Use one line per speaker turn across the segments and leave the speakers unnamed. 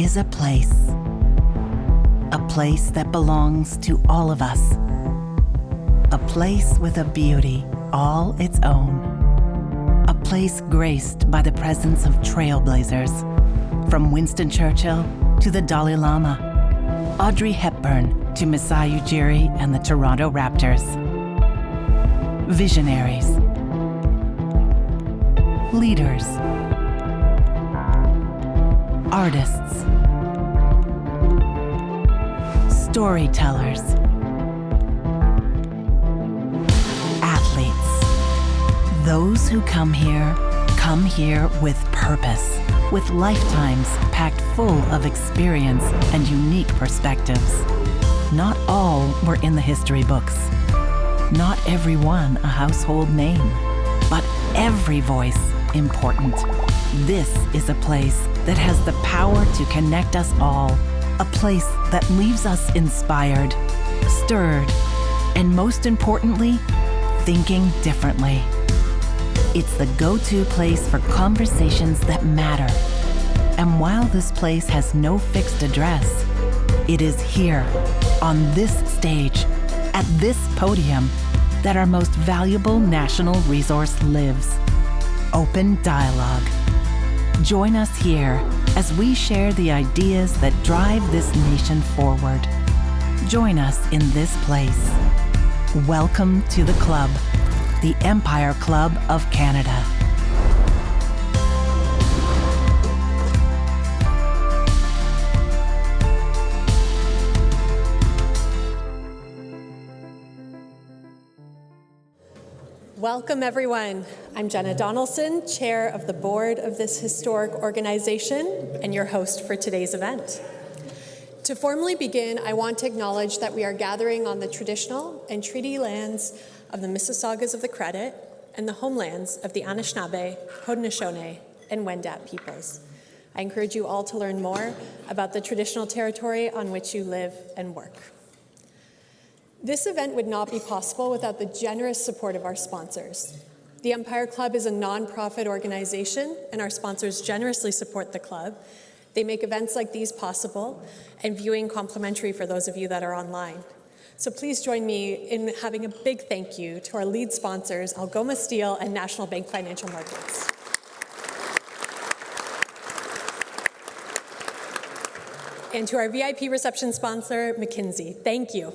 is a place that belongs to all of us, a place with a beauty all its own, a place graced by the presence of trailblazers, from Winston Churchill to the Dalai Lama, Audrey Hepburn to Masai Ujiri and the Toronto Raptors. Visionaries, leaders, artists, storytellers, athletes. Those who come here with purpose, with lifetimes packed full of experience and unique perspectives. Not all were in the history books. Not everyone a household name, but every voice important. This is a place that has the power to connect us all, a place that leaves us inspired, stirred, and most importantly, thinking differently. It's the go-to place for conversations that matter. And while this place has no fixed address, it is here, on this stage, at this podium, that our most valuable national resource lives: open dialogue. Join us here as we share the ideas that drive this nation forward. Join us in this place. Welcome to the club, the Empire Club of Canada.
Welcome, everyone. I'm Jenna Donaldson, Chair of the Board of this historic organization and your host for today's event. To formally begin, I want to acknowledge that we are gathering on the traditional and treaty lands of the Mississaugas of the Credit and the homelands of the Anishinaabe, Haudenosaunee, and Wendat peoples. I encourage you all to learn more about the traditional territory on which you live and work. This event would not be possible without the generous support of our sponsors. The Empire Club is a nonprofit organization, and our sponsors generously support the club. They make events like these possible, and viewing complimentary for those of you that are online. So please join me in having a big thank you to our lead sponsors, Algoma Steel and National Bank Financial Markets. And to our VIP reception sponsor, McKinsey. Thank you.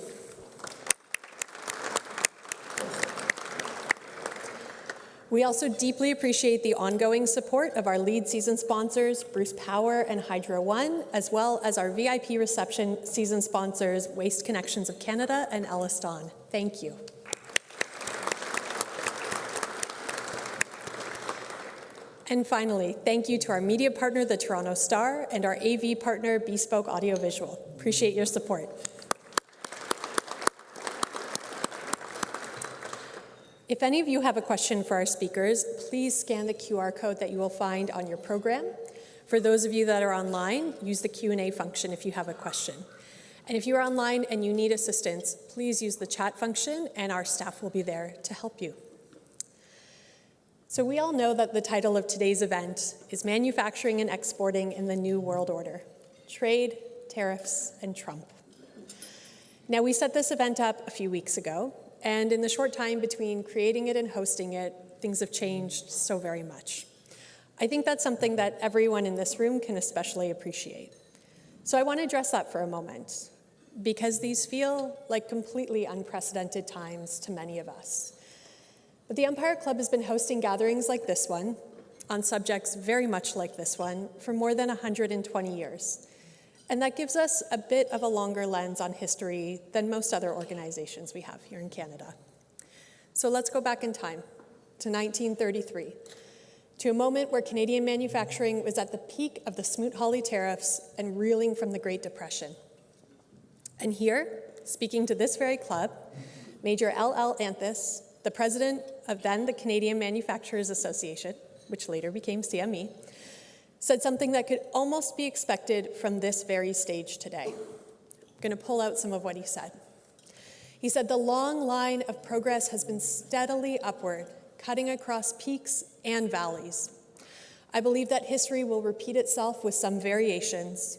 We also deeply appreciate the ongoing support of our lead season sponsors, Bruce Power and Hydro One, as well as our VIP reception season sponsors, Waste Connections of Canada and Elliston. Thank you. And finally, thank you to our media partner, the Toronto Star, and our AV partner, Bespoke Audiovisual. Appreciate your support. If any of you have a question for our speakers, please scan the QR code that you will find on your program. For those of you that are online, use the Q&A function if you have a question. And if you're online and you need assistance, please use the chat function and our staff will be there to help you. So we all know that the title of today's event is Manufacturing and Exporting in the New World Order: Trade, Tariffs, and Trump. Now, we set this event up a few weeks ago, and in the short time between creating it and hosting it, things have changed so very much. I think that's something that everyone in this room can especially appreciate. So I want to address that for a moment, because these feel like completely unprecedented times to many of us. But the Empire Club has been hosting gatherings like this one, on subjects very much like this one, for more than 120 years. And that gives us a bit of a longer lens on history than most other organizations we have here in Canada. So let's go back in time to 1933, to a moment where Canadian manufacturing was at the peak of the Smoot-Hawley tariffs and reeling from the Great Depression. And here, speaking to this very club, Major L.L. Anthus, the president of then the Canadian Manufacturers Association, which later became CME, said something that could almost be expected from this very stage today. I'm going to pull out some of what he said. He said, "The long line of progress has been steadily upward, cutting across peaks and valleys. I believe that history will repeat itself with some variations.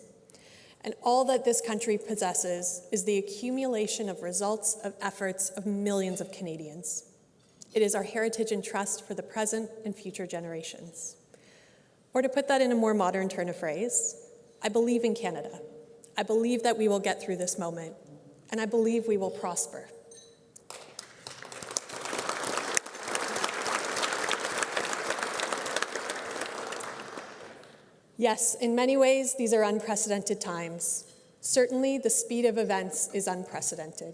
And all that this country possesses is the accumulation of results of efforts of millions of Canadians. It is our heritage and trust for the present and future generations. Or to put that in a more modern turn of phrase, I believe in Canada. I believe that we will get through this moment, and I believe we will prosper. Yes, in many ways, these are unprecedented times. Certainly, the speed of events is unprecedented.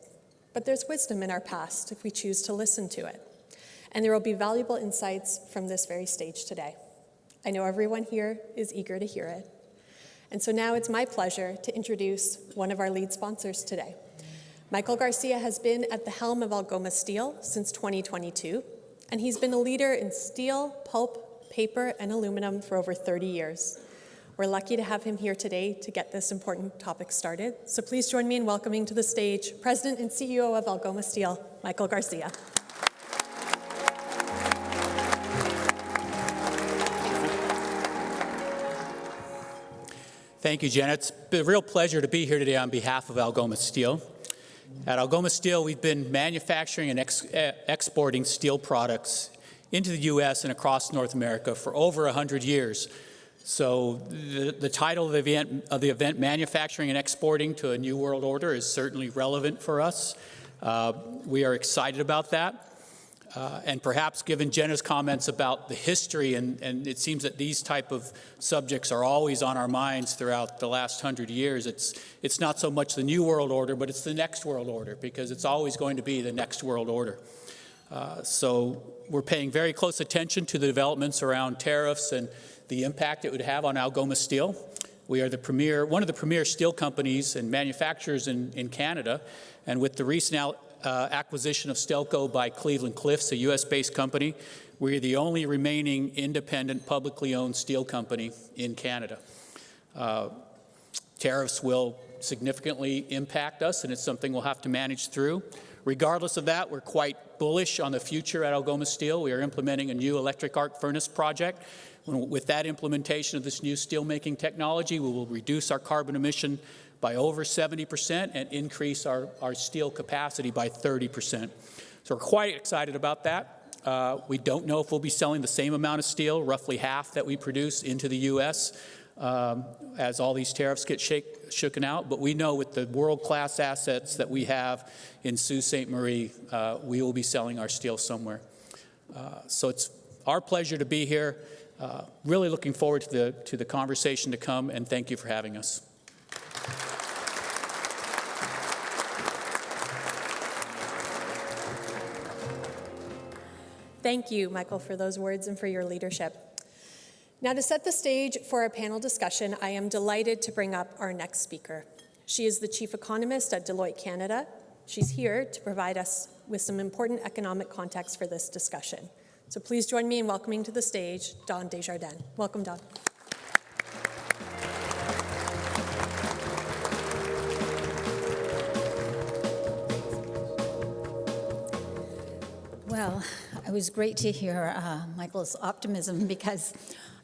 But there's wisdom in our past if we choose to listen to it. And there will be valuable insights from this very stage today. I know everyone here is eager to hear it. And so now it's my pleasure to introduce one of our lead sponsors today. Michael Garcia has been at the helm of Algoma Steel since 2022, and he's been a leader in steel, pulp, paper, and aluminum for over 30 years. We're lucky to have him here today to get this important topic started. So please join me in welcoming to the stage President and CEO of Algoma Steel, Michael Garcia.
Thank you, Jen. It's been a real pleasure to be here today on behalf of Algoma Steel. At Algoma Steel, we've been manufacturing and exporting steel products into the U.S. and across North America for over 100 years. So the title of the event, Manufacturing and Exporting to a New World Order, is certainly relevant for us. We are excited about that. And perhaps given Jenna's comments about the history, and it seems that these type of subjects are always on our minds throughout the last 100 years, it's not so much the New World Order, but it's the next world order, because it's always going to be the next world order. So we're paying very close attention to the developments around tariffs and the impact it would have on Algoma Steel. We are one of the premier steel companies and manufacturers in Canada, and with the recent acquisition of Stelco by Cleveland-Cliffs, a U.S.-based company, we're the only remaining independent, publicly owned steel company in Canada. Tariffs will significantly impact us, and it's something we'll have to manage through. Regardless of that, we're quite bullish on the future at Algoma Steel. We are implementing a new electric arc furnace project. With that implementation of this new steelmaking technology, we will reduce our carbon emission by over 70% and increase our steel capacity by 30%. So we're quite excited about that. We don't know if we'll be selling the same amount of steel, roughly half that we produce, into the U.S. As all these tariffs get shooken out. But we know with the world-class assets that we have in Sault Ste. Marie, we will be selling our steel somewhere. So it's our pleasure to be here. Really looking forward to the conversation to come, and thank you for having us.
Thank you, Michael, for those words and for your leadership. Now, to set the stage for our panel discussion, I am delighted to bring up our next speaker. She is the Chief Economist at Deloitte Canada. She's here to provide us with some important economic context for this discussion. So please join me in welcoming to the stage Dawn Desjardins. Welcome, Dawn.
Well, it was great to hear Michael's optimism, because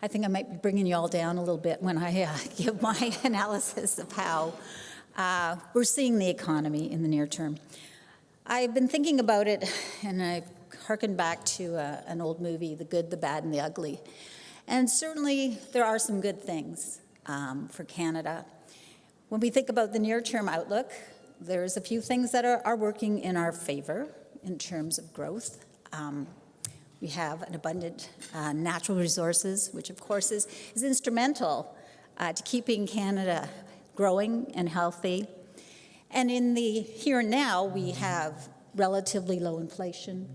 I think I might be bringing you all down a little bit when I give my analysis of how we're seeing the economy in the near term. I've been thinking about it, and I've harkened back to an old movie, The Good, the Bad, and the Ugly. And certainly there are some good things for Canada. When we think about the near-term outlook, there's a few things that are working in our favor in terms of growth. We have an abundant natural resources, which of course is instrumental to keeping Canada growing and healthy. And in the here and now, we have relatively low inflation.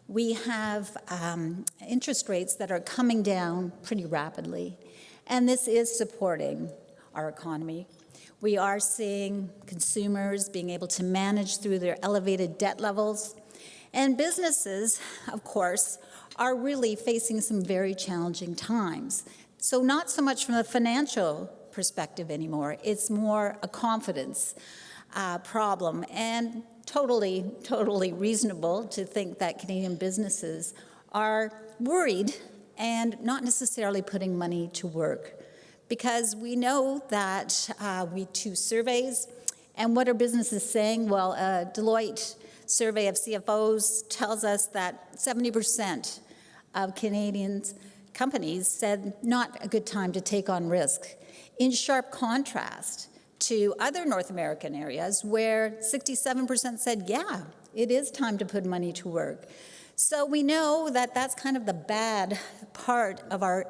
We have interest rates that are coming down pretty rapidly, and this is supporting our economy. We are seeing consumers being able to manage through their elevated debt levels, and businesses, of course, are really facing some very challenging times. So not so much from a financial perspective anymore, it's more a confidence problem, and totally reasonable to think that Canadian businesses are worried and not necessarily putting money to work because we know that we do surveys, and what are businesses saying? Well, a Deloitte survey of CFOs tells us that 70% of Canadians companies said not a good time to take on risk, in sharp contrast to other North American areas where 67% said, yeah, it is time to put money to work. So we know that that's kind of the bad part of our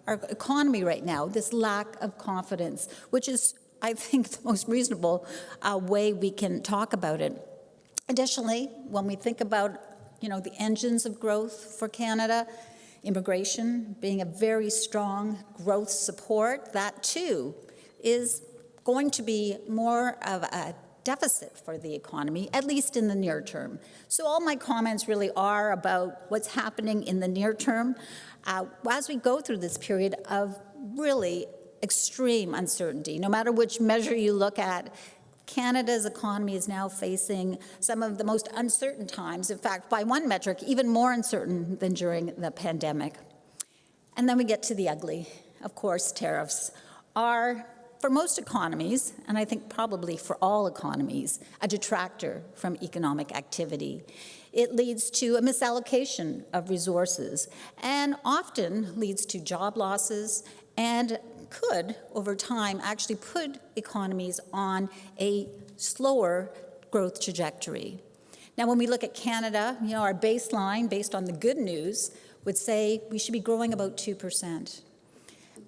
economy right now, this lack of confidence, which is, I think, the most reasonable way we can talk about it. Additionally, when we think about, the engines of growth for Canada, immigration being a very strong growth support, that too is going to be more of a deficit for the economy, at least in the near term. So all my comments really are about what's happening in the near term as we go through this period of really extreme uncertainty. No matter which measure you look at, Canada's economy is now facing some of the most uncertain times. In fact, by one metric, even more uncertain than during the pandemic. And then we get to the ugly. Of course, tariffs are, for most economies, and I think probably for all economies, a detractor from economic activity. It leads to a misallocation of resources and often leads to job losses and could, over time, actually put economies on a slower growth trajectory. Now, when we look at Canada, our baseline, based on the good news, would say we should be growing about 2%.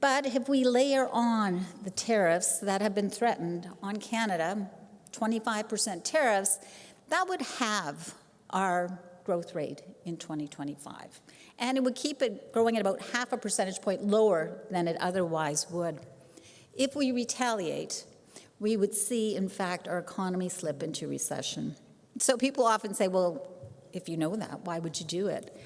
But if we layer on the tariffs that have been threatened on Canada, 25% tariffs, that would halve our growth rate in 2025. And it would keep it growing at about half a percentage point lower than it otherwise would. If we retaliate, we would see, in fact, our economy slip into recession. So people often say, well, if you know that, why would you do it?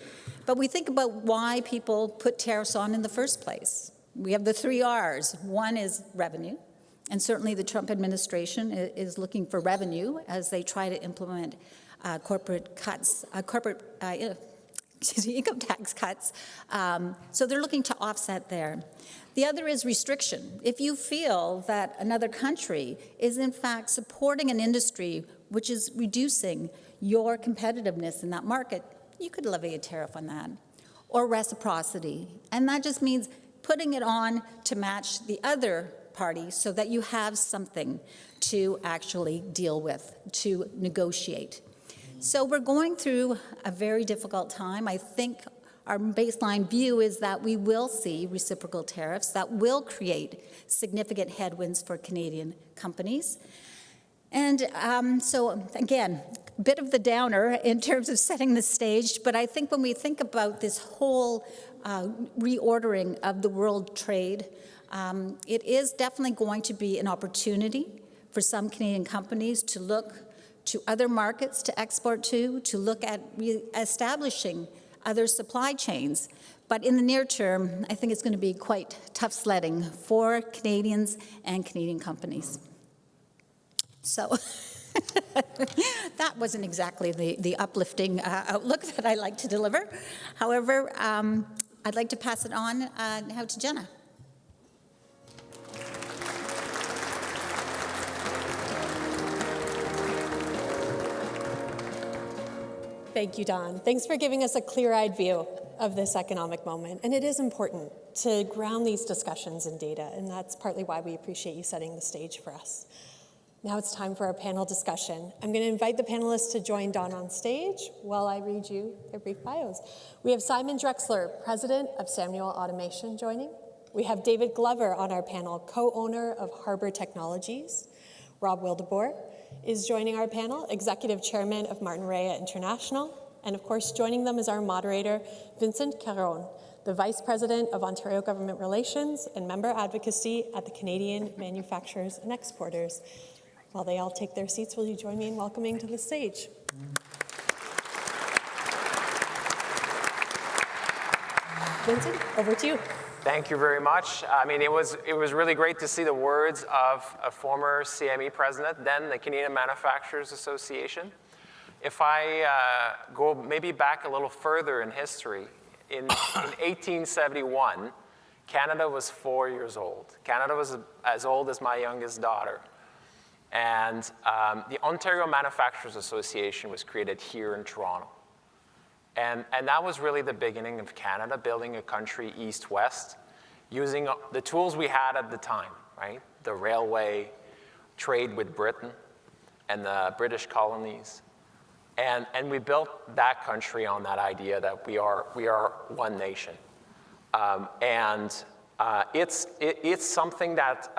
But we think about why people put tariffs on in the first place. We have the 3 R's. One is revenue, and certainly the Trump administration is looking for revenue as they try to implement income tax cuts. So they're looking to offset there. The other is restriction. If you feel that another country is in fact supporting an industry which is reducing your competitiveness in that market, you could levy a tariff on that. Or reciprocity. And that just means putting it on to match the other party so that you have something to actually deal with, to negotiate. So we're going through a very difficult time. I think our baseline view is that we will see reciprocal tariffs that will create significant headwinds for Canadian companies. And so, again, a bit of the downer in terms of setting the stage, but I think when we think about this whole reordering of the world trade, it is definitely going to be an opportunity for some Canadian companies to look to other markets to export to look at establishing other supply chains. But in the near term, I think it's going to be quite tough sledding for Canadians and Canadian companies. So that wasn't exactly the uplifting outlook that I like to deliver. However, I'd like to pass it on now to Jenna.
Thank you, Dawn. Thanks for giving us a clear-eyed view of this economic moment. And it is important to ground these discussions in data, and that's partly why we appreciate you setting the stage for us. Now it's time for our panel discussion. I'm going to invite the panelists to join Dawn on stage while I read you their brief bios. We have Simon Drexler, president of Samuel Automation, joining. We have David Glover on our panel, co-owner of Harbour Technologies. Rob Wildeboer is joining our panel, executive chairman of Martinrea International. And of course, joining them is our moderator, Vincent Caron, the vice president of Ontario Government Relations and member advocacy at the Canadian Manufacturers and Exporters. While they all take their seats, will you join me in welcoming to the stage? Vincent, over to you.
Thank you very much. I mean, it was really great to see the words of a former CME president, then the Canadian Manufacturers Association. If I go maybe back a little further in history, in 1871, Canada was 4 years old. Canada was as old as my youngest daughter. And the Ontario Manufacturers Association was created here in Toronto. And that was really the beginning of Canada, building a country east-west, using the tools we had at the time, right? The railway, trade with Britain and the British colonies. And we built that country on that idea that we are one nation. It's something that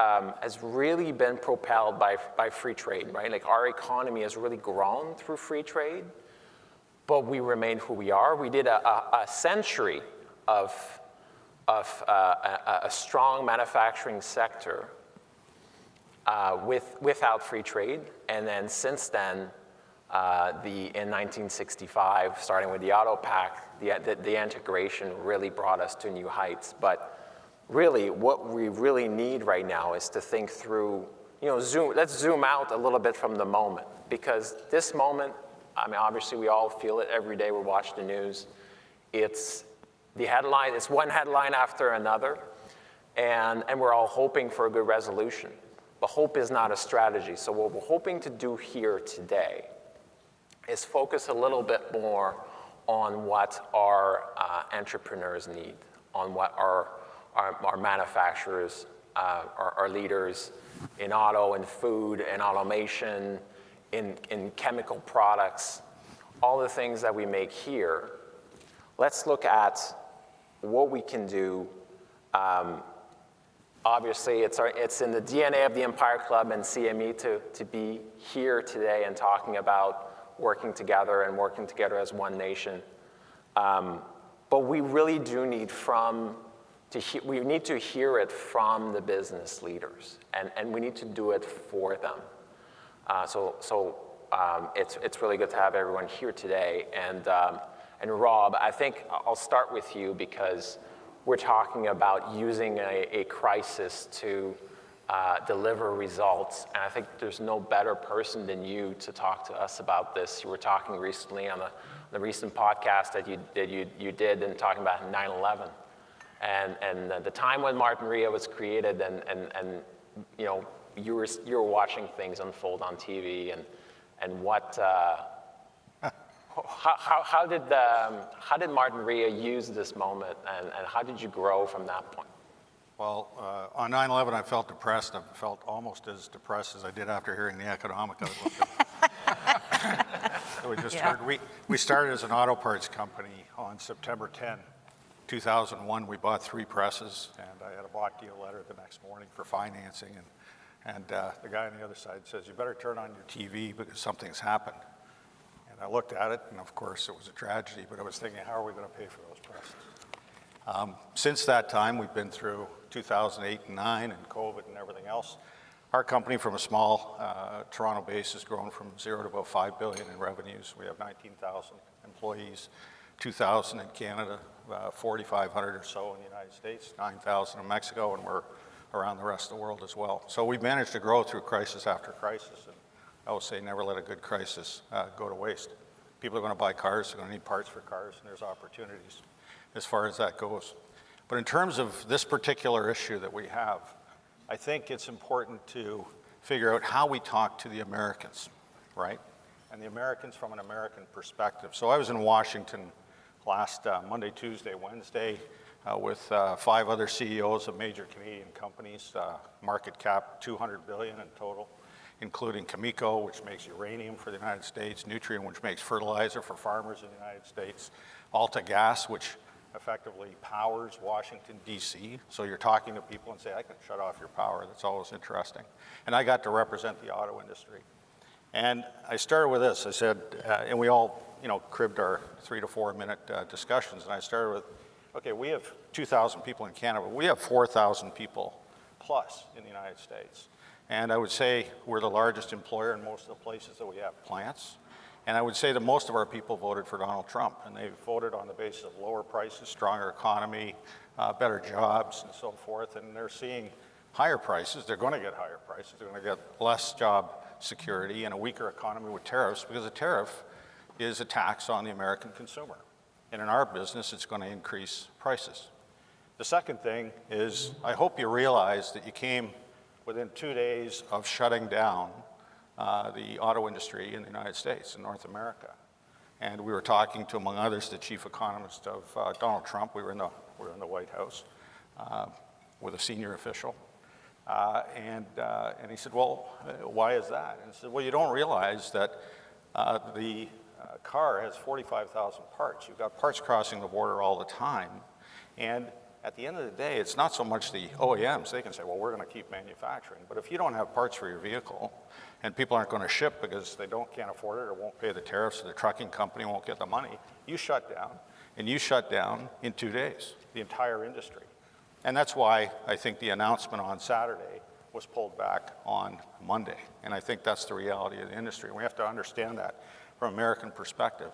has really been propelled by free trade, right? Like our economy has really grown through free trade, but we remain who we are. We did a century of a strong manufacturing sector without free trade, and then since then, in 1965, starting with the Auto Pact, the integration really brought us to new heights. But really, what we really need right now is to think through, let's zoom out a little bit from the moment, because this moment, I mean, obviously we all feel it every day we watch the news. It's the headline, it's one headline after another, and we're all hoping for a good resolution. But hope is not a strategy. So what we're hoping to do here today is focus a little bit more on what our entrepreneurs need, on what our manufacturers, our leaders in auto and food and automation, in chemical products, all the things that we make here. Let's look at what we can do. Obviously, it's in the DNA of the Empire Club and CME to be here today and talking about working together as one nation. But we really do need we need to hear it from the business leaders, and we need to do it for them. It's really good to have everyone here today. And Rob, I think I'll start with you because we're talking about using a crisis to deliver results. And I think there's no better person than you to talk to us about this. You were talking recently on the recent podcast that you did and talking about 9/11 and the time when Martinrea was created, and you were watching things unfold on TV, and what how did Martinrea use this moment, and how did you grow from that point?
Well, on 9/11, I felt depressed. I felt almost as depressed as I did after hearing the economic outlook. So we just heard, we started as an auto parts company on September 10, 2001. We bought 3 presses, and I had a bought deal letter the next morning for financing. And the guy on the other side says, "You better turn on your TV because something's happened." And I looked at it, and of course it was a tragedy, but I was thinking, how are we going to pay for those presses? Since that time, we've been through 2008 and 9 and COVID and everything else. Our company, from a small Toronto base, has grown from 0 to about $5 billion in revenues. We have 19,000 employees, 2,000 in Canada, 4,500 or so in the United States, 9,000 in Mexico, and we're around the rest of the world as well. So we've managed to grow through crisis after crisis, and I will say never let a good crisis go to waste. People are going to buy cars, they're going to need parts for cars, and there's opportunities as far as that goes. But in terms of this particular issue that we have, I think it's important to figure out how we talk to the Americans, right? And the Americans from an American perspective. So I was in Washington last Monday, Tuesday, Wednesday with 5 other CEOs of major Canadian companies, market cap $200 billion in total, including Cameco, which makes uranium for the United States, Nutrien, which makes fertilizer for farmers in the United States, AltaGas, which effectively powers Washington, D.C. So you're talking to people and say, I can shut off your power. That's always interesting. And I got to represent the auto industry. And I started with this. I said, and we all, cribbed our 3 to 4 minute discussions. And I started with, okay, we have 2,000 people in Canada, but we have 4,000 people plus in the United States. And I would say we're the largest employer in most of the places that we have plants. And I would say that most of our people voted for Donald Trump, and they voted on the basis of lower prices, stronger economy, better jobs, and so forth. And they're seeing higher prices. They're going to get higher prices. They're going to get less job security and a weaker economy with tariffs, because a tariff is a tax on the American consumer. And in our business, it's going to increase prices. The second thing is, I hope you realize that you came within 2 days of shutting down the auto industry in the United States, in North America. And we were talking to, among others, the chief economist of Donald Trump. We were in the White House with a senior official. And he said, well, why is that? And he said, well, you don't realize that the car has 45,000 parts. You've got parts crossing the border all the time. And at the end of the day, it's not so much the OEMs. They can say, well, we're going to keep manufacturing. But if you don't have parts for your vehicle and people aren't going to ship because they can't afford it or won't pay the tariffs, or the trucking company won't get the money, you shut down. And you shut down in 2 days, the entire industry. And that's why I think the announcement on Saturday was pulled back on Monday. And I think that's the reality of the industry. And we have to understand that from an American perspective.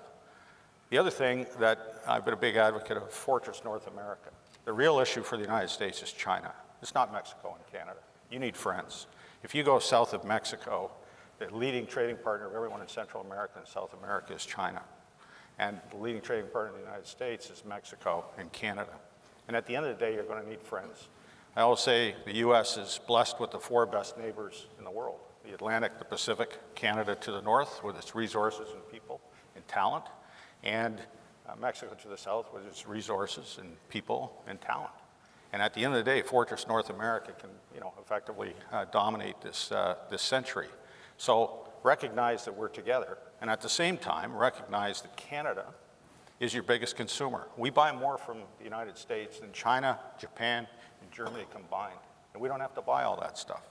The other thing that I've been a big advocate of, Fortress North America. The real issue for the United States is China. It's not Mexico and Canada. You need friends. If you go south of Mexico, the leading trading partner of everyone in Central America and South America is China. And the leading trading partner of the United States is Mexico and Canada. And at the end of the day, you're going to need friends. I always say the U.S. is blessed with the 4 best neighbors in the world: the Atlantic, the Pacific, Canada to the north with its resources and people and talent, and Mexico to the south with its resources and people and talent. And at the end of the day, Fortress North America can, effectively dominate this century. So recognize that we're together, and at the same time, recognize that Canada is your biggest consumer. We buy more from the United States than China, Japan, and Germany combined, and we don't have to buy all that stuff.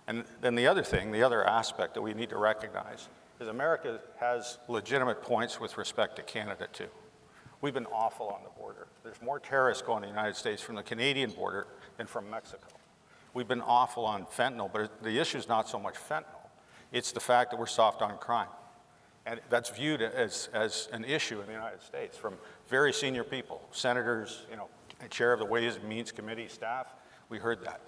And then the other aspect that we need to recognize is America has legitimate points with respect to Canada too. We've been awful on the border. There's more terrorists going to the United States from the Canadian border than from Mexico. We've been awful on fentanyl, but the issue is not so much fentanyl. It's the fact that we're soft on crime. And that's viewed as an issue in the United States from very senior people, senators, chair of the Ways and Means Committee, staff. We heard that.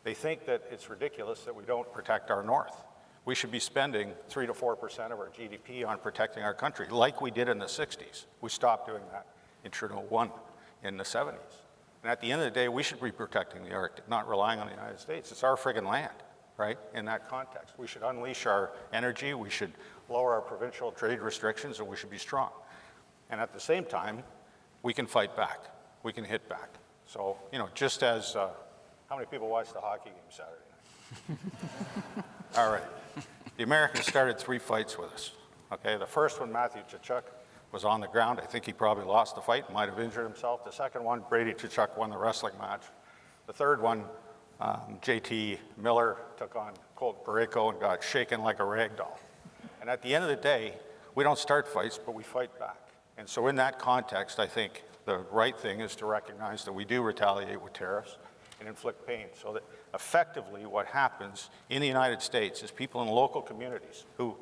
They think that it's ridiculous that we don't protect our north. We should be spending 3 to 4% of our GDP on protecting our country, like we did in the 60s. We stopped doing that in Trudeau 1 in the 70s. And at the end of the day, we should be protecting the Arctic, not relying on the United States. It's our friggin' land, right, in that context. We should unleash our energy, we should lower our provincial trade restrictions, and we should be strong. And at the same time, we can fight back. We can hit back. So, just as, how many people watched the hockey game Saturday night? All right. The Americans started 3 fights with us. Okay, the first one, Matthew Tkachuk, was on the ground. I think he probably lost the fight, might have injured himself. The second one, Brady Tkachuk won the wrestling match. The third one, JT Miller took on Colt Parayko and got shaken like a rag doll. And at the end of the day, we don't start fights, but we fight back. And so in that context, I think the right thing is to recognize that we do retaliate with tariffs and inflict pain, so that effectively what happens in the United States is people in local communities who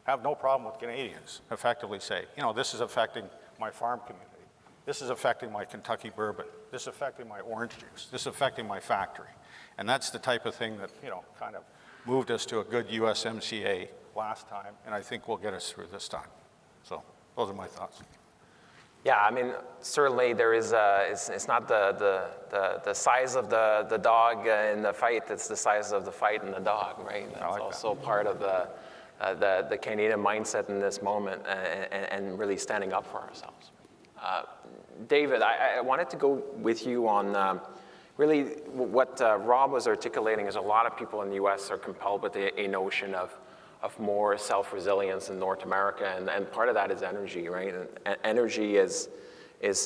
have no problem with Canadians effectively say, this is affecting my farm community. This is affecting my Kentucky bourbon. This is affecting my orange juice. This is affecting my factory. And that's the type of thing that, kind of moved us to a good USMCA last time, and I think will get us through this time. So those are my thoughts.
Yeah, I mean, certainly there is, it's not the size of the dog in the fight, it's the size of the fight in the dog, right? That's like also part of the Canadian mindset in this moment and really standing up for ourselves. David, I wanted to go with you on really what Rob was articulating is a lot of people in the US are compelled with a notion of more self-resilience in North America, and part of that is energy, right? And energy is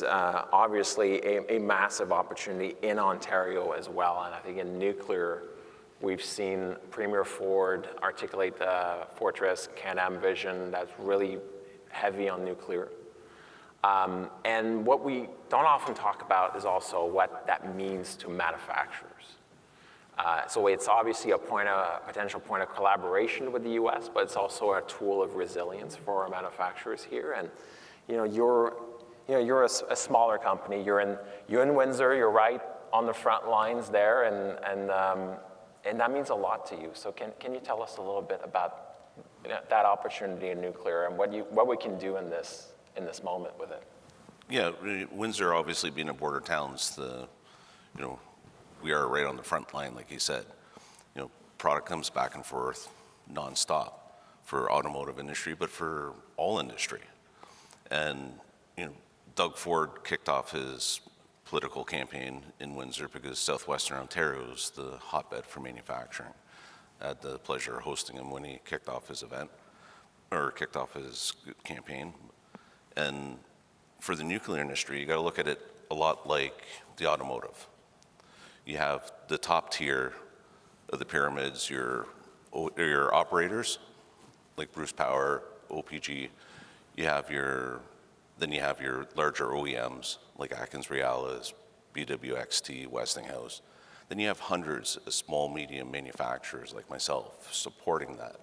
obviously a massive opportunity in Ontario as well, and I think in nuclear, we've seen Premier Ford articulate the Fortress Can-Am vision that's really heavy on nuclear. And what we don't often talk about is also what that means to manufacturers. So it's obviously a potential point of collaboration with the U.S., but it's also a tool of resilience for our manufacturers here. And you're a smaller company. You're in Windsor. You're right on the front lines there, and that means a lot to you. So can you tell us a little bit about that opportunity in nuclear and what we can do in this moment with it?
Yeah, Windsor obviously being a border town is the we are right on the front line, like he said. Product comes back and forth nonstop for automotive industry, but for all industry. And, Doug Ford kicked off his political campaign in Windsor because southwestern Ontario is the hotbed for manufacturing. I had the pleasure of hosting him when he kicked off his campaign. And for the nuclear industry, you got to look at it a lot like the automotive. You have the top tier of the pyramids, your operators, like Bruce Power, OPG. Then you have your larger OEMs, like AtkinsRéalis, BWXT, Westinghouse. Then you have hundreds of small, medium manufacturers like myself supporting that.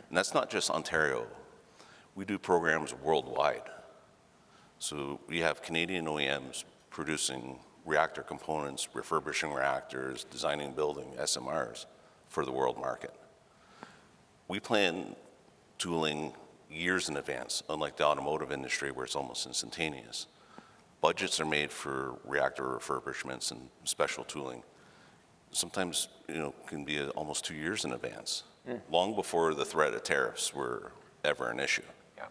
And that's not just Ontario. We do programs worldwide. So we have Canadian OEMs producing reactor components, refurbishing reactors, designing, building SMRs for the world market. We plan tooling years in advance, unlike the automotive industry where it's almost instantaneous. Budgets are made for reactor refurbishments and special tooling. Sometimes, can be almost 2 years in advance, long before the threat of tariffs were ever an issue. Yeah.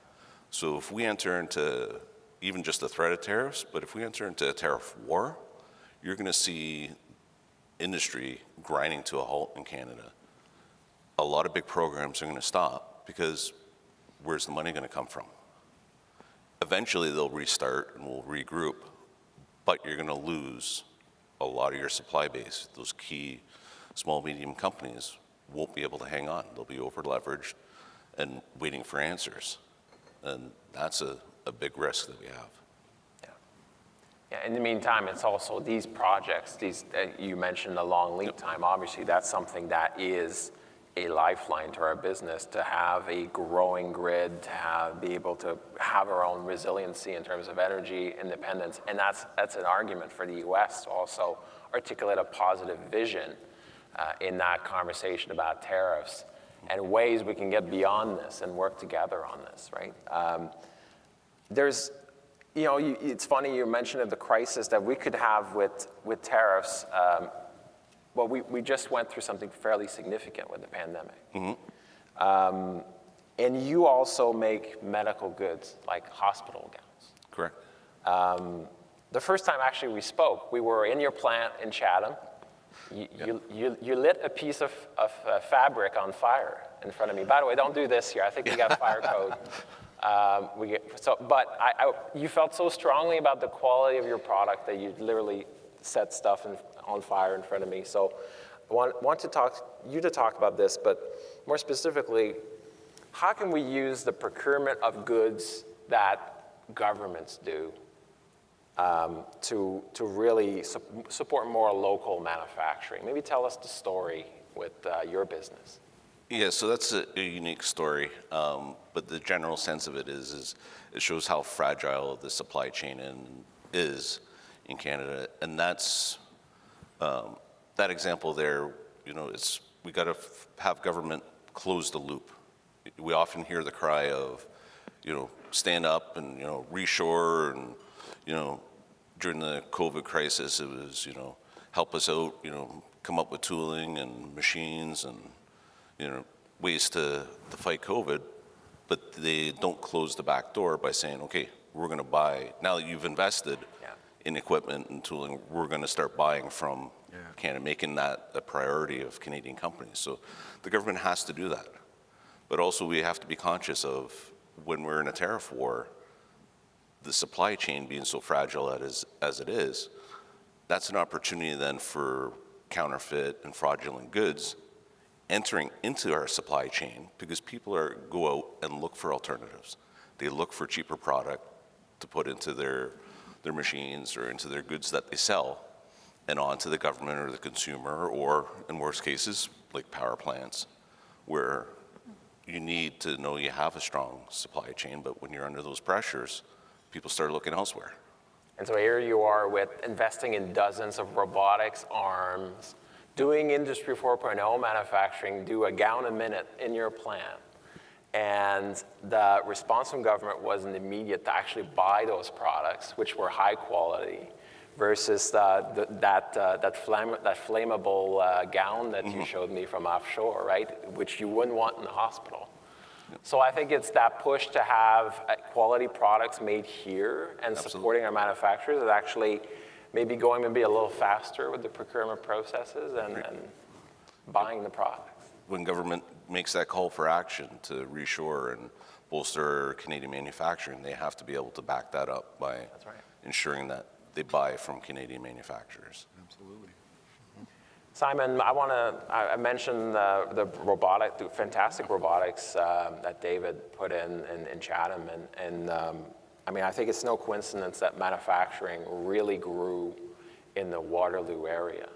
So if we enter into even just the threat of tariffs, but if we enter into a tariff war, you're going to see industry grinding to a halt in Canada. A lot of big programs are going to stop because where's the money going to come from? Eventually they'll restart and we'll regroup, but you're going to lose a lot of your supply base. Those key small, medium companies won't be able to hang on. They'll be over-leveraged and waiting for answers. And that's a big risk that we have.
Yeah, in the meantime, it's also these projects, you mentioned the long lead time. Obviously, that's something that is a lifeline to our business, to have a growing grid, to be able to have our own resiliency in terms of energy independence. And that's an argument for the US to also articulate a positive vision in that conversation about tariffs and ways we can get beyond this and work together on this, right? It's funny you mentioned the crisis that we could have with tariffs. Well, we just went through something fairly significant with the pandemic. Mm-hmm. And you also make medical goods, like hospital gowns.
Correct.
The first time actually we spoke, we were in your plant in Chatham. You lit a piece of fabric on fire in front of me. By the way, don't do this here. I think we got fire code. You felt so strongly about the quality of your product that you literally set stuff on fire in front of me. So I want to talk about this, but more specifically, how can we use the procurement of goods that governments do to really support more local manufacturing? Maybe tell us the story with your business.
Yeah, so that's a unique story, but the general sense of it is it shows how fragile the supply chain is in Canada, and that's that example there. We got to have government close the loop. We often hear the cry of, stand up and reshore, and during the COVID crisis, it was help us out, come up with tooling and machines and ways to fight COVID, but they don't close the back door by saying, okay, we're going to buy, now that you've invested in equipment and tooling, we're going to start buying from Canada, making that a priority of Canadian companies. So the government has to do that. But also we have to be conscious of when we're in a tariff war, the supply chain being so fragile as it is, that's an opportunity then for counterfeit and fraudulent goods entering into our supply chain, because people go out and look for alternatives. They look for cheaper product to put into their machines or into their goods that they sell and onto the government or the consumer, or in worst cases, like power plants, where you need to know you have a strong supply chain, but when you're under those pressures, people start looking elsewhere.
And so here you are with investing in dozens of robotics arms, doing Industry 4.0 manufacturing, do a gown a minute in your plant. And the response from government wasn't immediate to actually buy those products, which were high quality, versus that flammable gown that you showed me from offshore, right? Which you wouldn't want in the hospital. So I think it's that push to have quality products made here and supporting our manufacturers is actually maybe going maybe a little faster with the procurement processes and buying the products.
When government makes that call for action to reshore and bolster Canadian manufacturing, they have to be able to back that up by ensuring that they buy from Canadian manufacturers.
Absolutely.
Simon, I mentioned the fantastic robotics that David put in Chatham, and I mean, I think it's no coincidence that manufacturing really grew in the Waterloo area.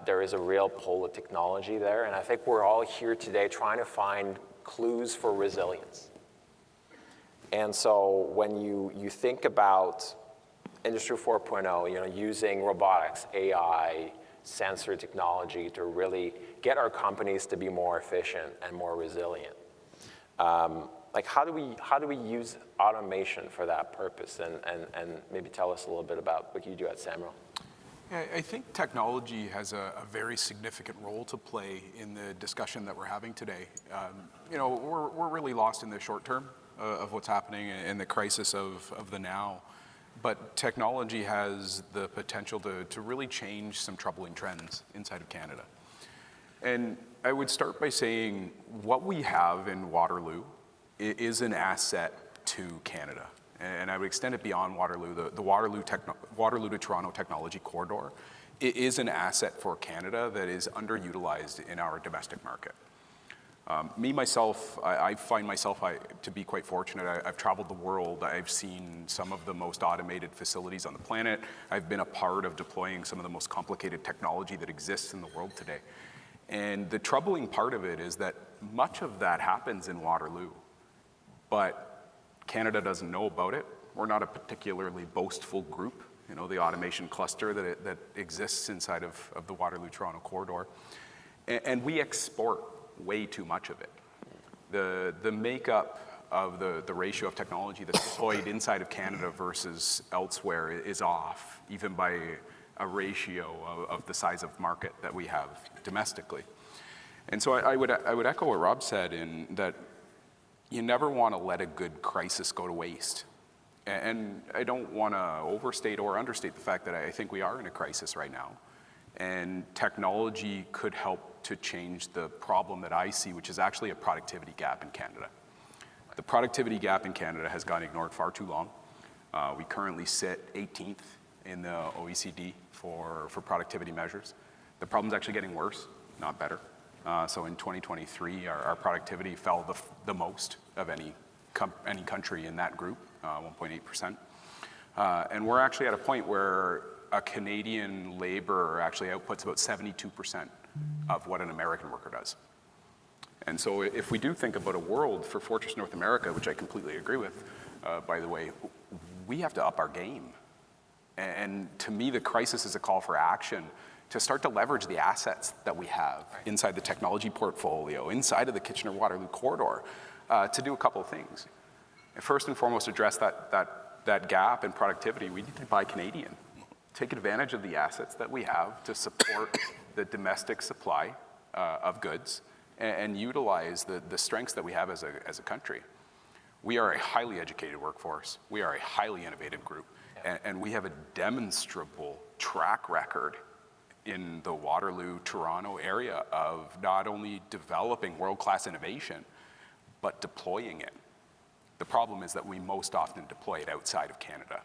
There is a real pull of technology there, and I think we're all here today trying to find clues for resilience. And so when you think about Industry 4.0, using robotics, AI, sensor technology to really get our companies to be more efficient and more resilient. Like how do we use automation for that purpose? And maybe tell us a little bit about what you do at Samuel.
Yeah, I think technology has a very significant role to play in the discussion that we're having today. We're really lost in the short term of what's happening in the crisis of the now. But technology has the potential to really change some troubling trends inside of Canada. And I would start by saying what we have in Waterloo is an asset to Canada. And I would extend it beyond Waterloo. The Waterloo to Toronto Technology Corridor is an asset for Canada that is underutilized in our domestic market. I find myself to be quite fortunate. I've traveled the world. I've seen some of the most automated facilities on the planet. I've been a part of deploying some of the most complicated technology that exists in the world today. And the troubling part of it is that much of that happens in Waterloo, but Canada doesn't know about it. We're not a particularly boastful group, the automation cluster that exists inside of the Waterloo-Toronto corridor. And we export way too much of it. The makeup of the ratio of technology that's deployed inside of Canada versus elsewhere is off, even by a ratio of the size of market that we have domestically. And so I would echo what Rob said in that you never want to let a good crisis go to waste. And I don't want to overstate or understate the fact that I think we are in a crisis right now. And technology could help to change the problem that I see, which is actually a productivity gap in Canada. The productivity gap in Canada has gone ignored far too long. We currently sit 18th in the OECD for productivity measures. The problem's actually getting worse, not better. So in 2023, our productivity fell the most of any country in that group, 1.8%. And we're actually at a point where a Canadian laborer actually outputs about 72% of what an American worker does. And so if we do think about a world for Fortress North America, which I completely agree with, by the way, we have to up our game. And to me, the crisis is a call for action to start to leverage the assets that we have inside the technology portfolio, inside of the Kitchener-Waterloo corridor, to do a couple of things. And first and foremost, address that gap in productivity. We need to buy Canadian. Take advantage of the assets that we have to support the domestic supply of goods and utilize the strengths that we have as a country. We are a highly educated workforce. We are a highly innovative group. And we have a demonstrable track record in the Waterloo-Toronto area of not only developing world-class innovation, but deploying it. The problem is that we most often deploy it outside of Canada.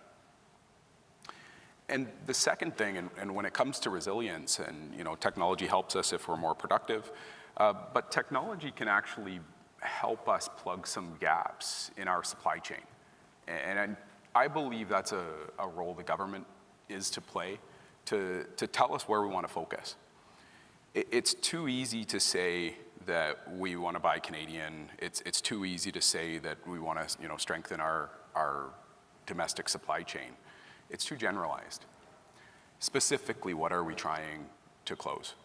And the second thing, and when it comes to resilience, and technology helps us if we're more productive, but technology can actually help us plug some gaps in our supply chain. And I believe that's a role the government is to play, to tell us where we want to focus. It's too easy to say that we want to buy Canadian. It's too easy to say that we want to strengthen our domestic supply chain. It's too generalized. Specifically, what are we trying to close?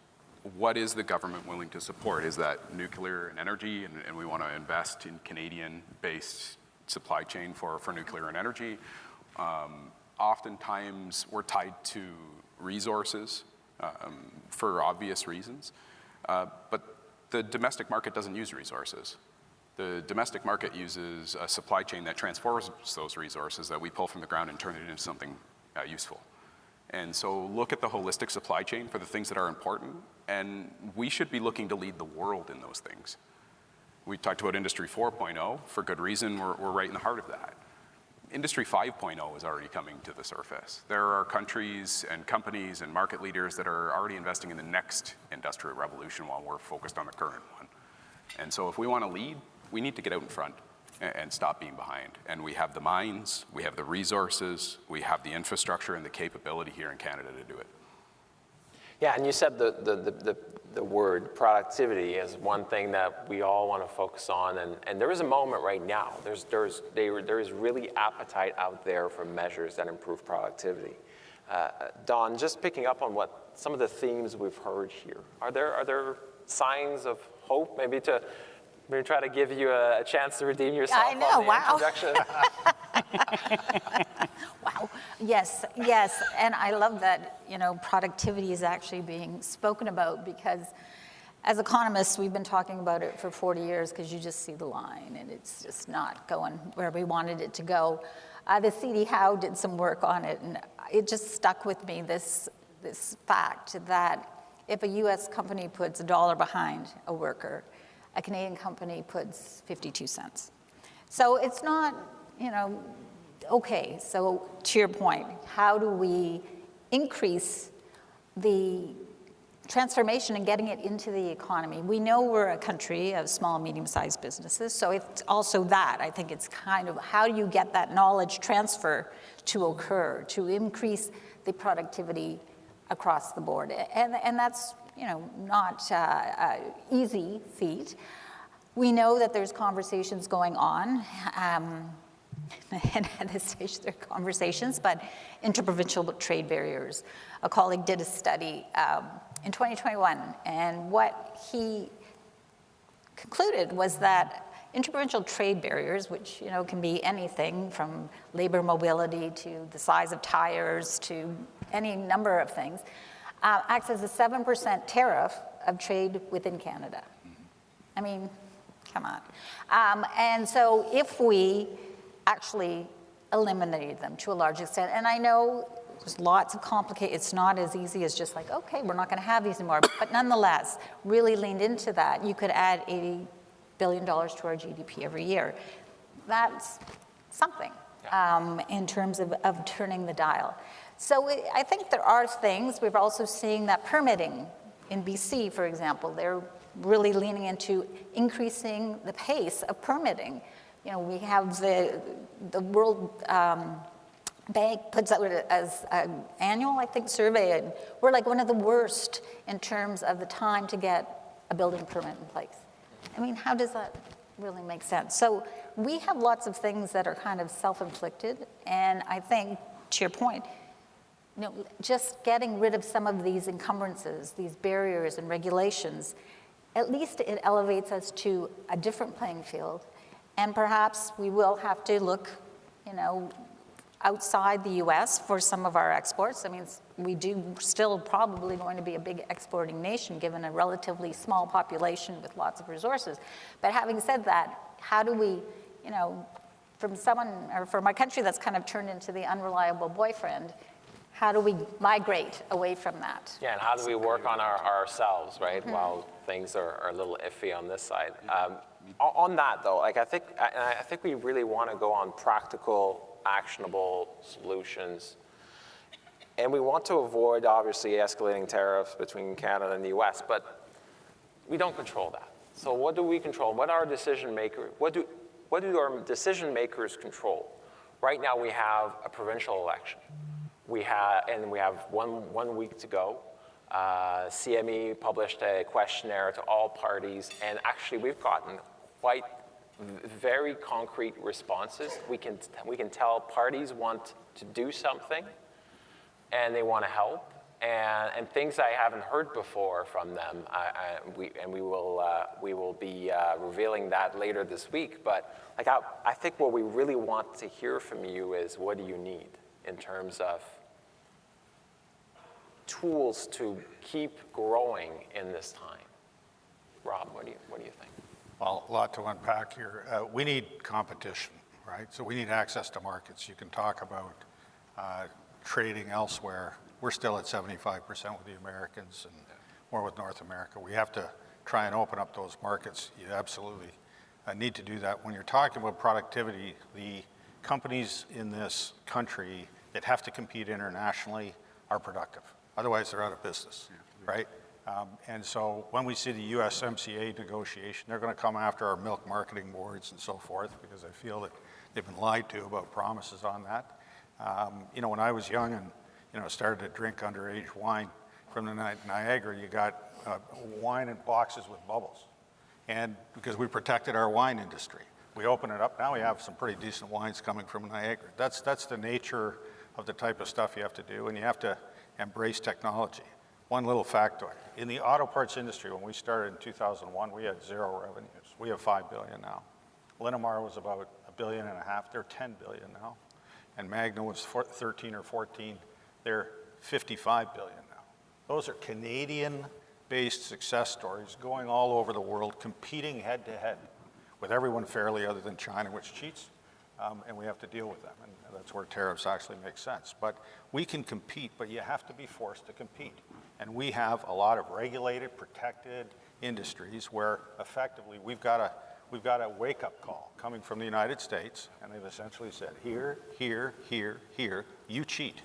What is the government willing to support? Is that nuclear and energy, and we want to invest in Canadian-based supply chain for nuclear and energy? oftentimes we're tied to resources for obvious reasons, but the domestic market doesn't use resources. The domestic market uses a supply chain that transforms those resources that we pull from the ground and turn it into something useful. And so look at the holistic supply chain for the things that are important, and we should be looking to lead the world in those things. We talked about Industry 4.0, for good reason, we're right in the heart of that. Industry 5.0 is already coming to the surface. There are countries and companies and market leaders that are already investing in the next industrial revolution while we're focused on the current one. And so if we want to lead, we need to get out in front and stop being behind. And we have the minds, we have the resources, we have the infrastructure and the capability here in Canada to do it.
Yeah, and you said the word productivity is one thing that we all want to focus on, and there is a moment right now. There is really appetite out there for measures that improve productivity. Don, just picking up on what some of the themes we've heard here, are there signs of hope, maybe try to give you a chance to redeem yourself?
I know,
on the introduction?
Wow. Yes, and I love that, productivity is actually being spoken about, because as economists, we've been talking about it for 40 years because you just see the line and it's just not going where we wanted it to go. The CD Howe did some work on it, and it just stuck with me, this fact that if a US company puts $1 behind a worker, a Canadian company puts 52 cents. So it's not, okay, so to your point, how do we increase the transformation and getting it into the economy? We know we're a country of small, medium-sized businesses, so it's also that. I think it's kind of how do you get that knowledge transfer to occur, to increase the productivity across the board? And that's, not an easy feat. We know that there's conversations going on, and at this stage there are conversations, but interprovincial trade barriers. A colleague did a study in 2021, and what he concluded was that interprovincial trade barriers, which can be anything from labor mobility to the size of tires to any number of things, acts as a 7% tariff of trade within Canada. I mean, come on. And so if we actually eliminated them to a large extent, and I know there's lots of complicated, it's not as easy as just like, okay, we're not going to have these anymore, but nonetheless, really leaned into that. You could add $80 billion to our GDP every year. That's something in terms of turning the dial. So I think there are things. We're also seeing that permitting in BC, for example, they're really leaning into increasing the pace of permitting. We have the World Bank puts out as an annual, I think, survey, and we're like one of the worst in terms of the time to get a building permit in place. I mean, how does that really make sense? So we have lots of things that are kind of self-inflicted, and I think, to your point, just getting rid of some of these encumbrances, these barriers and regulations, at least it elevates us to a different playing field. And perhaps we will have to look, outside the US for some of our exports. I mean, we do still probably going to be a big exporting nation given a relatively small population with lots of resources. But having said that, how do we, from a country that's kind of turned into the unreliable boyfriend, how do we migrate away from that?
Yeah, and how do we work on ourselves, right, while things are a little iffy on this side? On that, though, I think we really want to go on practical, actionable solutions. And we want to avoid, obviously, escalating tariffs between Canada and the US, but we don't control that. So what do we control? What do our decision makers control? Right now, we have a provincial election. We have one week to go. CME published a questionnaire to all parties, and actually we've gotten quite very concrete responses. We can tell parties want to do something, and they want to help, and things I haven't heard before from them. We will be revealing that later this week. But I think what we really want to hear from you is, what do you need? in terms of tools to keep growing in this time? Rob, what do you think?
Well, a lot to unpack here. We need competition, right? So we need access to markets. You can talk about trading elsewhere. We're still at 75% with the Americans and more with North America. We have to try and open up those markets. You absolutely need to do that. When you're talking about productivity, the companies in this country that have to compete internationally are productive. Otherwise, they're out of business, right? And so when we see the USMCA negotiation, they're going to come after our milk marketing boards and so forth, because I feel that they've been lied to about promises on that. When I was young and started to drink underage wine from the Niagara, you got wine in boxes with bubbles, and because we protected our wine industry, we open it up. Now we have some pretty decent wines coming from Niagara. That's the nature of the type of stuff you have to do, and you have to embrace technology. One little factoid. In the auto parts industry, when we started in 2001, we had 0 revenues. We have $5 billion now. Linamar was about $1.5 billion. They're $10 billion now. And Magna was 13 or 14. They're $55 billion now. Those are Canadian-based success stories going all over the world, competing head-to-head with everyone fairly other than China, which cheats. And we have to deal with them, and that's where tariffs actually make sense. But we can compete, but you have to be forced to compete. And we have a lot of regulated, protected industries where effectively we've got a wake-up call coming from the United States, and they've essentially said, here, you cheat.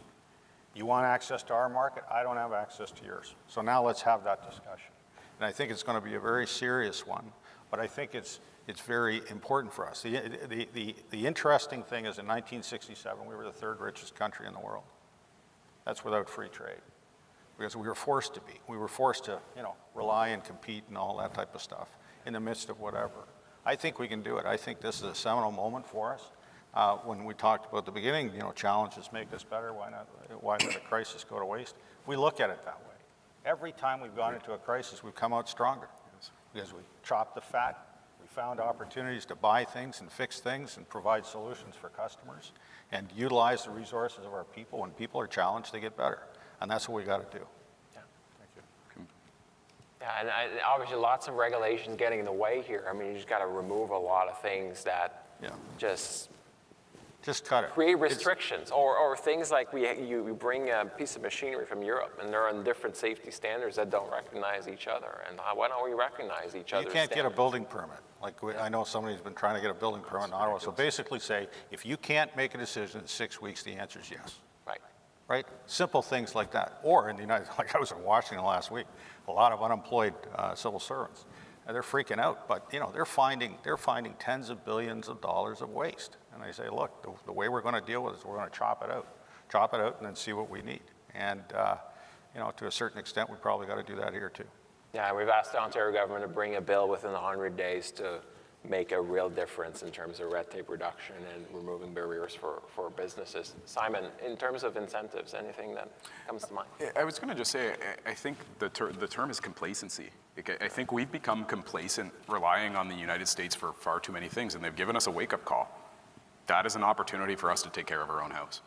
You want access to our market? I don't have access to yours. So now let's have that discussion. And I think it's going to be a very serious one, but I think it's very important for us. The interesting thing is in 1967, we were the 3rd richest country in the world. That's without free trade, because we were forced to be. We were forced to, rely and compete and all that type of stuff in the midst of whatever. I think we can do it. I think this is a seminal moment for us. When we talked about the beginning, challenges make us better. Why let a crisis go to waste? We look at it that way. Every time we've gone into a crisis, we've come out stronger, because we chopped the fat. We found opportunities to buy things and fix things and provide solutions for customers and utilize the resources of our people. When people are challenged, they get better. And that's what we got to do.
Yeah. Thank you. Yeah, and obviously lots of regulation getting in the way here. I mean, you just got to remove a lot of things that just
cut it.
Create restrictions, or things like you bring a piece of machinery from Europe, and they're on different safety standards that don't recognize each other. And why don't we recognize each other?
You can't get a building permit. I know somebody's been trying to get a building permit in Ottawa. So basically say, if you can't make a decision in 6 weeks, the answer is yes. Right? Simple things like that. Or in the United States, like I was in Washington last week, a lot of unemployed civil servants. And they're freaking out, but they're finding tens of billions of dollars of waste. And they say, look, the way we're going to deal with it is we're going to chop it out, and then see what we need. And to a certain extent, we probably got to do that here too.
Yeah, we've asked the Ontario government to bring a bill within 100 days to make a real difference in terms of red tape reduction and removing barriers for businesses. Simon, in terms of incentives, anything that comes to mind?
I was going to just say, I think the term is complacency. I think we've become complacent relying on the United States for far too many things, and they've given us a wake-up call. That is an opportunity for us to take care of our own house.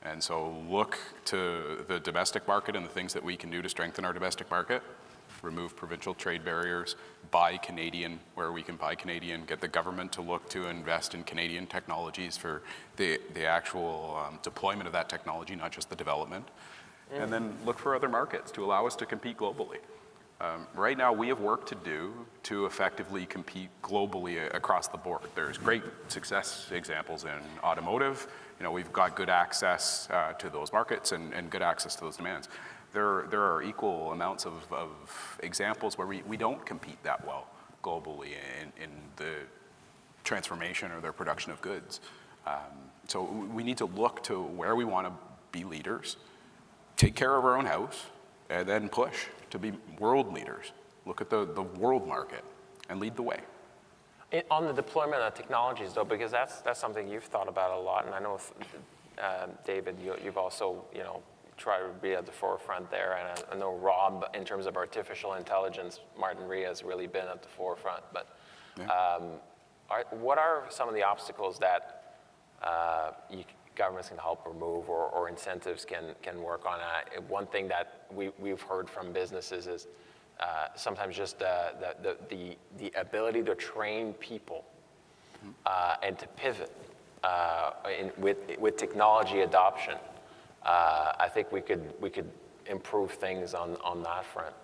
And so look to the domestic market and the things that we can do to strengthen our domestic market, remove provincial trade barriers, buy Canadian where we can buy Canadian, get the government to look to invest in Canadian technologies for the actual deployment of that technology, not just the development, and then look for other markets to allow us to compete globally. Right now, we have work to do to effectively compete globally across the board. There's great success examples in automotive. We've got good access to those markets and good access to those demands. There are equal amounts of examples where we don't compete that well globally in the transformation or their production of goods. So we need to look to where we want to be leaders, take care of our own house, and then push to be world leaders. Look at the world market and lead the way.
On the deployment of technologies, though, because that's something you've thought about a lot, and I know, David, you've also, try to be at the forefront there. And I know Rob, in terms of artificial intelligence, Martinrea has really been at the forefront. But what are some of the obstacles that you governments can help remove or incentives can work on that. One thing that we've heard from businesses is sometimes just the ability to train people and to pivot with technology adoption. I think we could improve things on that front.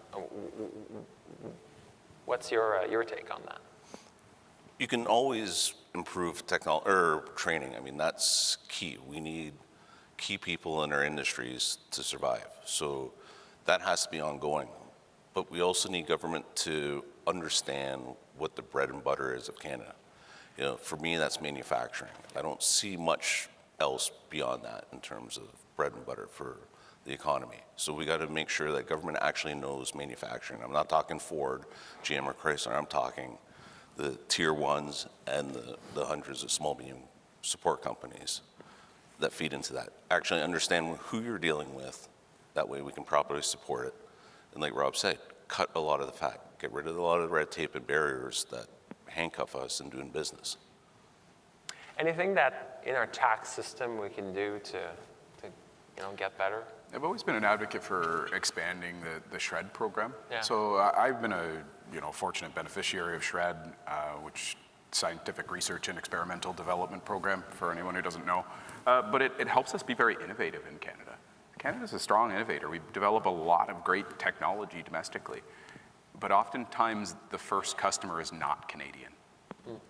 What's your take on that?
You can always improve training. I mean, that's key. We need key people in our industries to survive. So that has to be ongoing. But we also need government to understand what the bread and butter is of Canada. You know, for me, that's manufacturing. I don't see much else beyond that in terms of bread and butter for the economy. So we got to make sure that government actually knows manufacturing. I'm not talking Ford, GM, or Chrysler. I'm talking the tier ones and the hundreds of small, medium support companies that feed into that. Actually understand who you're dealing with. That way we can properly support it. And like Rob said, cut a lot of the fat. Get rid of a lot of the red tape and barriers that handcuff us in doing business.
Anything that in our tax system we can do to get better?
I've always been an advocate for expanding the SHRED program.
Yeah.
So I've been a fortunate beneficiary of SHRED, which scientific research and experimental development program for anyone who doesn't know. But it helps us be very innovative in Canada. Canada's a strong innovator. We develop a lot of great technology domestically, but oftentimes the first customer is not Canadian.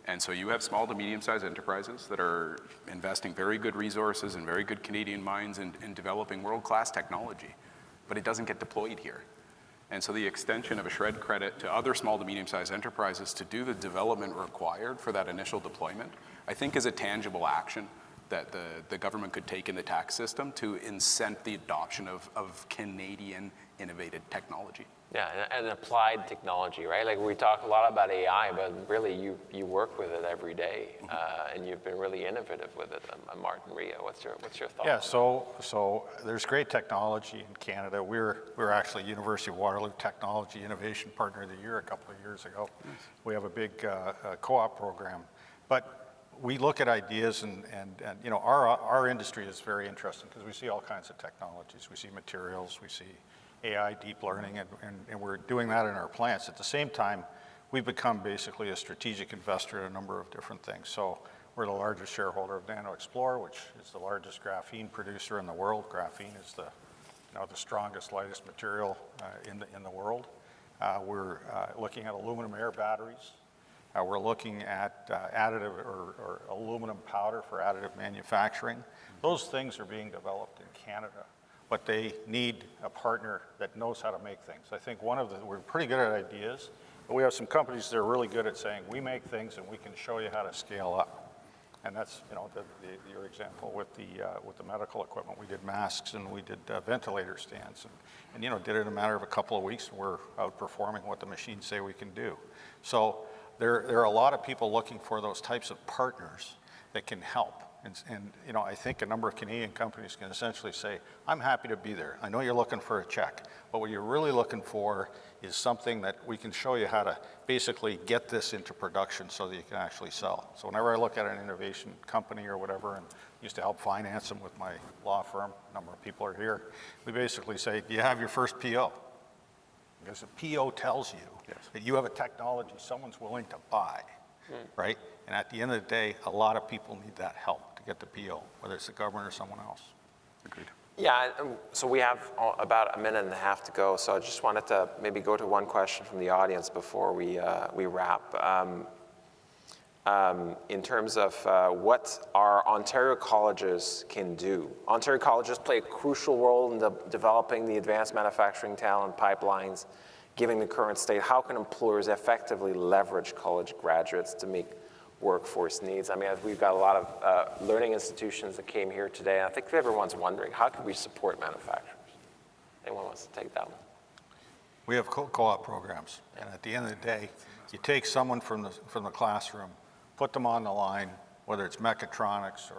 And so you have small to medium-sized enterprises that are investing very good resources and very good Canadian minds in developing world-class technology, but it doesn't get deployed here. And so the extension of a SHRED credit to other small to medium-sized enterprises to do the development required for that initial deployment, I think is a tangible action that the government could take in the tax system to incent the adoption of Canadian innovative technology.
Yeah, and applied technology, right? Like we talk a lot about AI, but really you work with it every day, and you've been really innovative with it. Martinrea, what's your thought?
Yeah, so there's great technology in Canada. We're actually University of Waterloo Technology Innovation Partner of the Year a couple of years ago. Nice. We have a big co-op program, but we look at ideas and our industry is very interesting because we see all kinds of technologies. We see materials, we see AI, deep learning, and we're doing that in our plants. At the same time, we've become basically a strategic investor in a number of different things. So we're the largest shareholder of NanoExplore, which is the largest graphene producer in the world. Graphene is the strongest, lightest material in the world. We're looking at aluminum air batteries. We're looking at additive or aluminum powder for additive manufacturing. Those things are being developed in Canada, but they need a partner that knows how to make things. I think we're pretty good at ideas, but we have some companies that are really good at saying, we make things and we can show you how to scale up. And that's, your example with the medical equipment. We did masks and we did ventilator stands and did it in a matter of a couple of weeks. We're outperforming what the machines say we can do. So there are a lot of people looking for those types of partners that can help. And I think a number of Canadian companies can essentially say, I'm happy to be there. I know you're looking for a check, but what you're really looking for is something that we can show you how to basically get this into production so that you can actually sell. So whenever I look at an innovation company or whatever, and used to help finance them with my law firm, a number of people are here, we basically say, do you have your first PO? Because a PO tells you that you have a technology someone's willing to buy, right? And at the end of the day, a lot of people need that help to get the PO, whether it's the government or someone else. Agreed.
Yeah, so we have about a minute and a half to go, so I just wanted to maybe go to one question from the audience before we wrap. In terms of what our Ontario colleges can do. Ontario colleges play a crucial role in developing the advanced manufacturing talent pipelines, given the current state. How can employers effectively leverage college graduates to meet workforce needs? I mean, we've got a lot of learning institutions that came here today, and I think everyone's wondering, how can we support manufacturers? Anyone wants to take that one?
We have co-op programs, and at the end of the day, you take someone from the classroom, put them on the line, whether it's mechatronics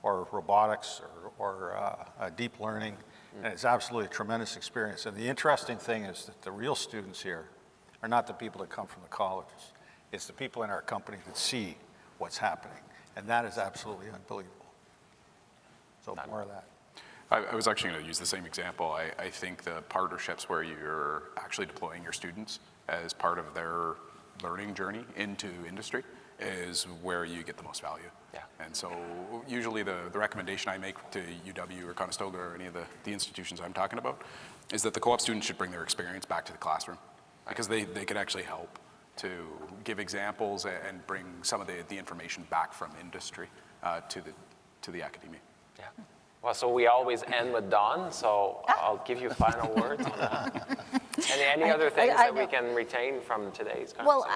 or robotics or deep learning, and it's absolutely a tremendous experience. And the interesting thing is that the real students here are not the people that come from the colleges. It's the people in our company that see what's happening, and that is absolutely unbelievable. So more of that.
I was actually going to use the same example. I think the partnerships where you're actually deploying your students as part of their learning journey into industry is where you get the most value.
Yeah.
And so usually the recommendation I make to UW or Conestoga or any of the institutions I'm talking about is that the co-op students should bring their experience back to the classroom, because they could actually help to give examples and bring some of the information back from industry to the academia.
Yeah. Well, so we always end with Dawn, so I'll give you final words on that. Any other things that we can retain from today's conversation?
Well,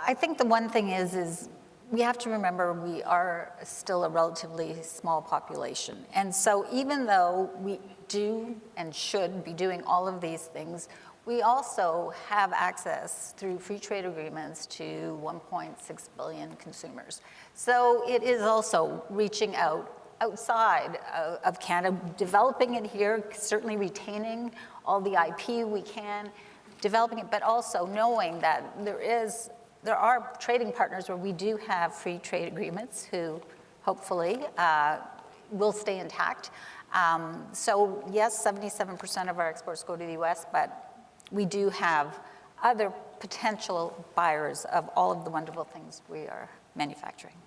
I think the one thing is we have to remember we are still a relatively small population. And so even though we do and should be doing all of these things, we also have access through free trade agreements to 1.6 billion consumers. So it is also reaching outside of Canada, developing it here, certainly retaining all the IP we can, developing it, but also knowing that there are trading partners where we do have free trade agreements who hopefully will stay intact. So yes, 77% of our exports go to the US, but we do have other potential buyers of all of the wonderful things we are manufacturing.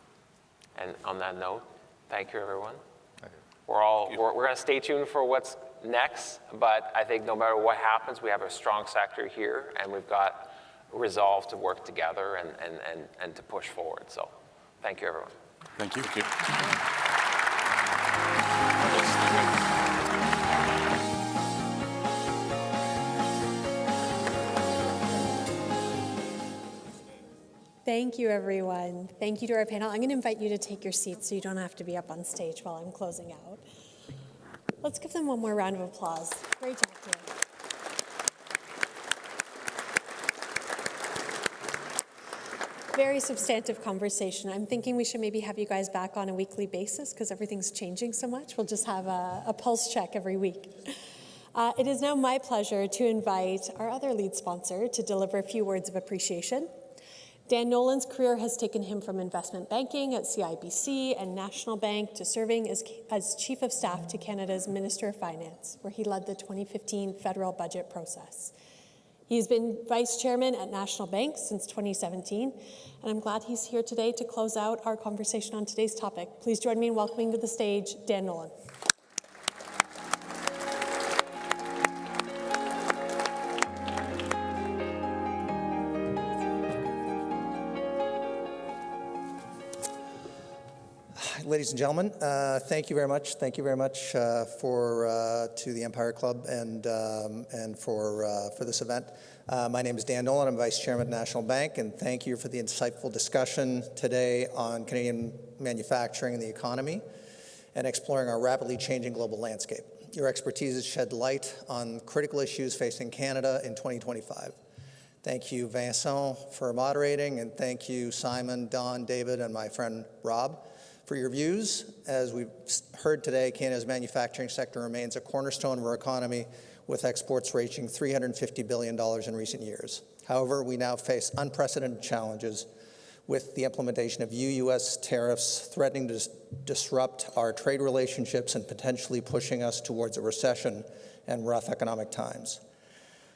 And on that note, thank you, everyone.
Thank you.
We're going to stay tuned for what's next, but I think no matter what happens, we have a strong sector here, and we've got resolve to work together and to push forward. So thank you, everyone.
Thank you. Thank you.
Thank you, everyone. Thank you to our panel. I'm going to invite you to take your seats so you don't have to be up on stage while I'm closing out. Let's give them one more round of applause. Great job, team. Very substantive conversation. I'm thinking we should maybe have you guys back on a weekly basis because everything's changing so much. We'll just have a pulse check every week. It is now my pleasure to invite our other lead sponsor to deliver a few words of appreciation. Dan Nolan's career has taken him from investment banking at CIBC and National Bank to serving as Chief of Staff to Canada's Minister of Finance, where he led the 2015 federal budget process. He's been Vice Chairman at National Bank since 2017, and I'm glad he's here today to close out our conversation on today's topic. Please join me in welcoming to the stage Dan Nolan.
Ladies and gentlemen, thank you very much. Thank you very much to the Empire Club and for this event. My name is Dan Nolan. I'm Vice Chairman at National Bank, and thank you for the insightful discussion today on Canadian manufacturing and the economy and exploring our rapidly changing global landscape. Your expertise has shed light on critical issues facing Canada in 2025. Thank you, Vincent, for moderating, and thank you, Simon, Don, David, and my friend Rob, for your views. As we've heard today, Canada's manufacturing sector remains a cornerstone of our economy, with exports reaching $350 billion in recent years. However, we now face unprecedented challenges with the implementation of U.S. tariffs threatening to disrupt our trade relationships and potentially pushing us towards a recession and rough economic times.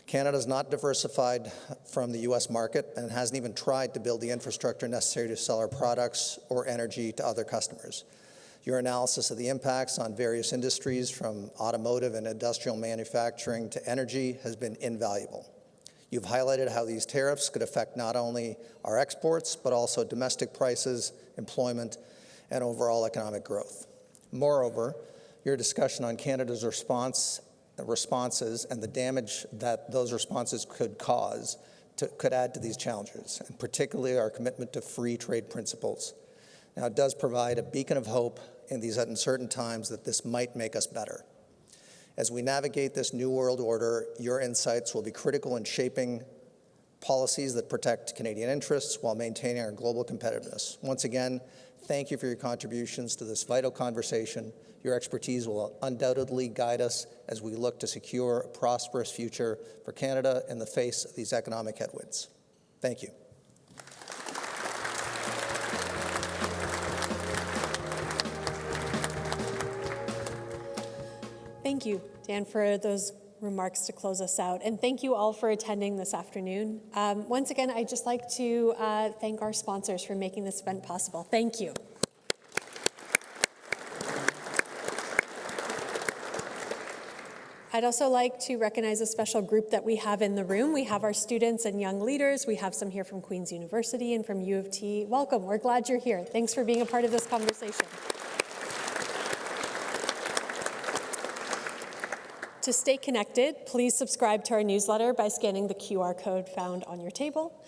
Canada is not diversified from the U.S. market and hasn't even tried to build the infrastructure necessary to sell our products or energy to other customers. Your analysis of the impacts on various industries, from automotive and industrial manufacturing to energy, has been invaluable. You've highlighted how these tariffs could affect not only our exports, but also domestic prices, employment, and overall economic growth. Moreover, your discussion on Canada's responses and the damage that those responses could cause could add to these challenges, and particularly our commitment to free trade principles. Now, it does provide a beacon of hope in these uncertain times that this might make us better. As we navigate this new world order, your insights will be critical in shaping policies that protect Canadian interests while maintaining our global competitiveness. Once again, thank you for your contributions to this vital conversation. Your expertise will undoubtedly guide us as we look to secure a prosperous future for Canada in the face of these economic headwinds. Thank you.
Thank you, Dan, for those remarks to close us out. And thank you all for attending this afternoon. Once again, I'd just like to thank our sponsors for making this event possible. Thank you. I'd also like to recognize a special group that we have in the room. We have our students and young leaders. We have some here from Queen's University and from U of T. Welcome. We're glad you're here. Thanks for being a part of this conversation. To stay connected, please subscribe to our newsletter by scanning the QR code found on your table.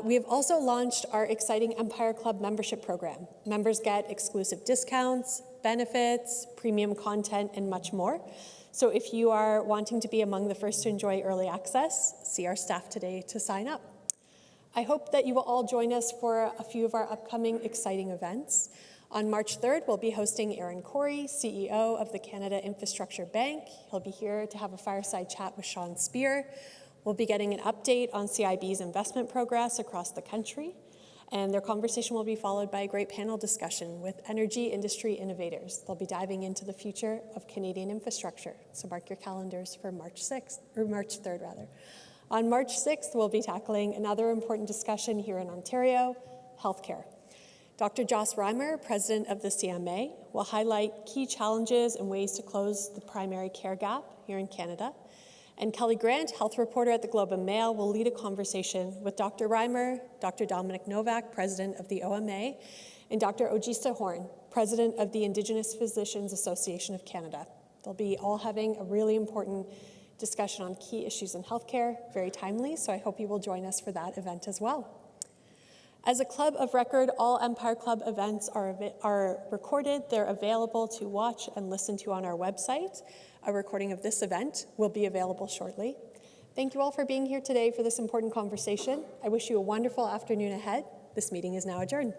We have also launched our exciting Empire Club membership program. Members get exclusive discounts, benefits, premium content, and much more. So if you are wanting to be among the first to enjoy early access, see our staff today to sign up. I hope that you will all join us for a few of our upcoming exciting events. On March 3rd, we'll be hosting Aaron Corey, CEO of the Canada Infrastructure Bank. He'll be here to have a fireside chat with Sean Speer. We'll be getting an update on CIB's investment progress across the country. And their conversation will be followed by a great panel discussion with energy industry innovators. They'll be diving into the future of Canadian infrastructure. So mark your calendars for March 3rd rather. On March 6th, we'll be tackling another important discussion here in Ontario, healthcare. Dr. Joss Reimer, president of the CMA, will highlight key challenges and ways to close the primary care gap here in Canada. And Kelly Grant, health reporter at the Globe and Mail, will lead a conversation with Dr. Reimer, Dr. Dominic Novak, president of the OMA, and Dr. Ogista Horn, president of the Indigenous Physicians Association of Canada. They'll be all having a really important discussion on key issues in healthcare, very timely, so I hope you will join us for that event as well. As a club of record, all Empire Club events are recorded. They're available to watch and listen to on our website. A recording of this event will be available shortly. Thank you all for being here today for this important conversation. I wish you a wonderful afternoon ahead. This meeting is now adjourned.